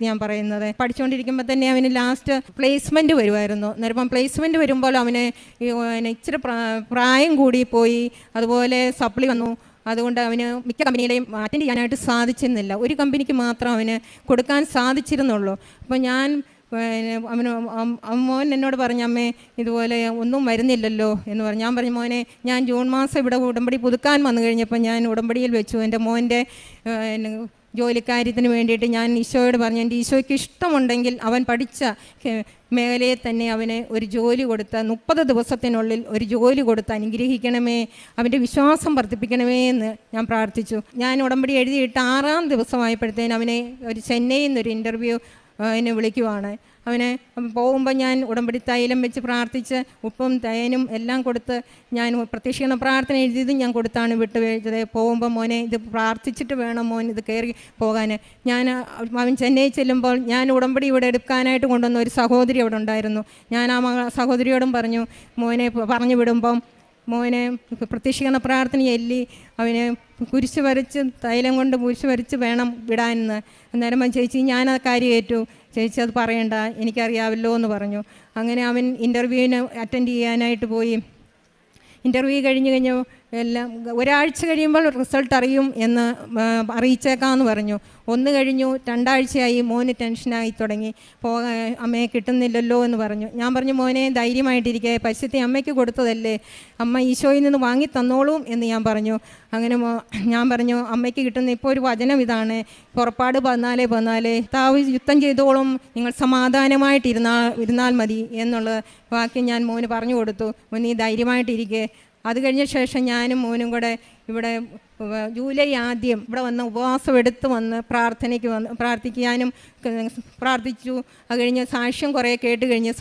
ഞാൻ പറയുന്നത്. പഠിച്ചുകൊണ്ടിരിക്കുമ്പോൾ തന്നെ അവന് ലാസ്റ്റ് പ്ലേസ്മെൻറ്റ് വരുമായിരുന്നു. അന്നേരം പ്ലേസ്മെൻറ്റ് വരുമ്പോൾ അവന് ഇച്ചിരി പ്രായം കൂടി പോയി, അതുപോലെ സപ്ലി വന്നു. അതുകൊണ്ട് അവന് മിക്ക കമ്പനികളെയും അറ്റൻഡ് ചെയ്യാനായിട്ട് സാധിച്ചിരുന്നില്ല. ഒരു കമ്പനിക്ക് മാത്രം അവന് കൊടുക്കാൻ സാധിച്ചിരുന്നുള്ളൂ. അപ്പോൾ ഞാൻ മോൻ എന്നോട് പറഞ്ഞു, അമ്മേ ഇതുപോലെ ഒന്നും വരുന്നില്ലല്ലോ എന്ന് പറഞ്ഞു. ഞാൻ പറഞ്ഞു, മോനെ ഞാൻ ജൂൺ മാസം ഇവിടെ ഉടമ്പടി പുതുക്കാൻ വന്നു കഴിഞ്ഞപ്പോൾ ഞാൻ ഉടമ്പടിയിൽ വെച്ചു എൻ്റെ മോൻ്റെ ജോലിക്കാര്യത്തിന് വേണ്ടിയിട്ട് ഞാൻ ഈശോയോട് പറഞ്ഞു, എൻ്റെ ഈശോയ്ക്ക് ഇഷ്ടമുണ്ടെങ്കിൽ അവൻ പഠിച്ച മേഖലയെ തന്നെ അവന് ഒരു ജോലി കൊടുത്ത് 30 ദിവസത്തിനുള്ളിൽ ഒരു ജോലി കൊടുത്ത് അനുഗ്രഹിക്കണമേ, അവൻ്റെ വിശ്വാസം വർദ്ധിപ്പിക്കണമേ എന്ന് ഞാൻ പ്രാർത്ഥിച്ചു. ഞാൻ ഉടമ്പടി എഴുതിയിട്ട് 6-ാം ദിവസമായപ്പോഴത്തേന് അവനെ ഒരു ചെന്നൈയിൽ നിന്നൊരു ഇൻ്റർവ്യൂ എന്നെ വിളിക്കുവാണ്. അവനെ പോകുമ്പോൾ ഞാൻ ഉടമ്പടി തൈലം വെച്ച് പ്രാർത്ഥിച്ച് ഉപ്പും തേനും എല്ലാം കൊടുത്ത് ഞാൻ പ്രത്യക്ഷീകരണ പ്രാർത്ഥന എഴുതിയതും ഞാൻ കൊടുത്താണ് വിട്ട് വെച്ചത്. പോകുമ്പോൾ മോനെ ഇത് പ്രാർത്ഥിച്ചിട്ട് വേണം മോൻ ഇത് കയറി പോകാൻ. അവൻ ചെന്നൈ ചെല്ലുമ്പോൾ ഞാൻ ഉടമ്പടി ഇവിടെ എടുക്കാനായിട്ട് കൊണ്ടുവന്ന ഒരു സഹോദരി അവിടെ ഉണ്ടായിരുന്നു. ഞാൻ ആ സഹോദരിയോടും പറഞ്ഞു, മോനെ പറഞ്ഞു വിടുമ്പം മോനെ പ്രത്യക്ഷീകരണ പ്രാർത്ഥന ചൊല്ലി അവന് കുരിശ് വരച്ച് തൈലം കൊണ്ട് കുരിശ് വരച്ച് വേണം വിടാനെന്ന്. അന്നേരം ചേച്ചി ഞാൻ ആ കാര്യം ഏറ്റു, ചേച്ചി അത് പറയണ്ട, എനിക്കറിയാമല്ലോ എന്ന് പറഞ്ഞു. അങ്ങനെ അവൻ ഇൻ്റർവ്യൂവിന് അറ്റൻഡ് ചെയ്യാനായിട്ട് പോയി. ഇൻ്റർവ്യൂ കഴിഞ്ഞ് എല്ലാം ഒരാഴ്ച കഴിയുമ്പോൾ റിസൾട്ട് അറിയും എന്ന് അറിയിച്ചേക്കാമെന്ന് പറഞ്ഞു. 1 കഴിഞ്ഞു, 2 ആഴ്ചയായി. മോന് ടെൻഷനായി തുടങ്ങി. അമ്മയെ കിട്ടുന്നില്ലല്ലോ എന്ന് പറഞ്ഞു. ഞാൻ പറഞ്ഞു, മോനെ ധൈര്യമായിട്ടിരിക്കുക, പരിശുദ്ധ അമ്മയ്ക്ക് കൊടുത്തതല്ലേ, അമ്മ ഈശോയിൽ നിന്ന് വാങ്ങി തന്നോളും എന്ന് ഞാൻ പറഞ്ഞു. അങ്ങനെ ഞാൻ പറഞ്ഞു, അമ്മയ്ക്ക് കിട്ടുന്ന ഇപ്പോൾ ഒരു വചനം ഇതാണ്, പുറപ്പാട് 14:14, താവ് യുദ്ധം ചെയ്തോളും, നിങ്ങൾ സമാധാനമായിട്ടിരുന്നാൽ മതി എന്നുള്ള വാക്യം ഞാൻ മോന് പറഞ്ഞു കൊടുത്തു. മോൻ നീ ധൈര്യമായിട്ടിരിക്കുക. അത് കഴിഞ്ഞ ശേഷം ഞാനും മോനും കൂടെ ഇവിടെ ജൂലൈ 1 ഇവിടെ വന്ന് ഉപവാസം എടുത്ത് വന്ന് പ്രാർത്ഥിക്കാനും പ്രാർത്ഥിച്ചു. അത് കഴിഞ്ഞ് സാക്ഷ്യം കുറേ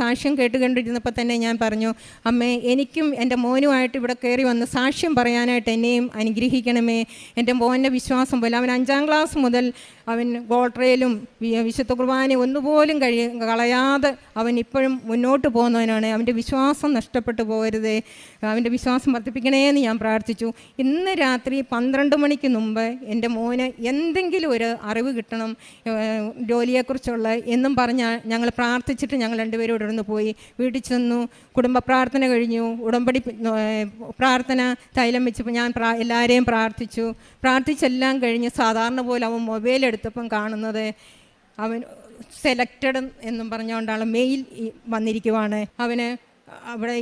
സാക്ഷ്യം കേട്ടുകൊണ്ടിരുന്നപ്പോൾ തന്നെ ഞാൻ പറഞ്ഞു, അമ്മേ എനിക്കും എൻ്റെ മോനുമായിട്ട് ഇവിടെ കയറി വന്ന് സാക്ഷ്യം പറയാനായിട്ട് എന്നെയും അനുഗ്രഹിക്കണമേ. എൻ്റെ മോൻ്റെ വിശ്വാസം പോലെ അവൻ 5-ാം ക്ലാസ് മുതൽ അവൻ ഗോൾട്രയിലും വിശുദ്ധ കുർബാന ഒന്നുപോലും കളയാതെ അവൻ ഇപ്പോഴും മുന്നോട്ട് പോകുന്നവനാണ്. അവൻ്റെ വിശ്വാസം നഷ്ടപ്പെട്ടു പോകരുതേ, അവൻ്റെ വിശ്വാസം വർദ്ധിപ്പിക്കണേ എന്ന് ഞാൻ പ്രാർത്ഥിച്ചു. ഇന്ന് രാത്രി 12 മണിക്ക് മുമ്പ് എൻ്റെ മോന് എന്തെങ്കിലും ഒരു അറിവ് കിട്ടണം ജോലിയെക്കുറിച്ചുള്ള എന്നും പറഞ്ഞാൽ ഞങ്ങൾ പ്രാർത്ഥിച്ചിട്ട് ഞങ്ങൾ രണ്ടുപേരും ഇവിടുന്ന് പോയി. വീട്ടിൽ ചെന്നു, കുടുംബ പ്രാർത്ഥന കഴിഞ്ഞു, ഉടമ്പടി പ്രാർത്ഥന തൈലം വെച്ചപ്പോൾ ഞാൻ എല്ലാവരെയും പ്രാർത്ഥിച്ചെല്ലാം കഴിഞ്ഞ് സാധാരണ പോലെ അവൻ മൊബൈൽ എടുത്തപ്പം കാണുന്നത് അവൻ സെലക്റ്റഡ് എന്നും പറഞ്ഞുകൊണ്ടാണ് മെയിൽ വന്നിരിക്കുവാണ്. അവന് അവിടെ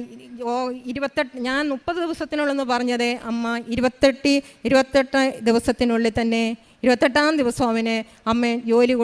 28 ഞാൻ 30 ദിവസത്തിനുള്ളെന്ന് പറഞ്ഞത് അമ്മ 28 ദിവസത്തിനുള്ളിൽ തന്നെ 28-ാം ദിവസം അവന് അമ്മ ജോലി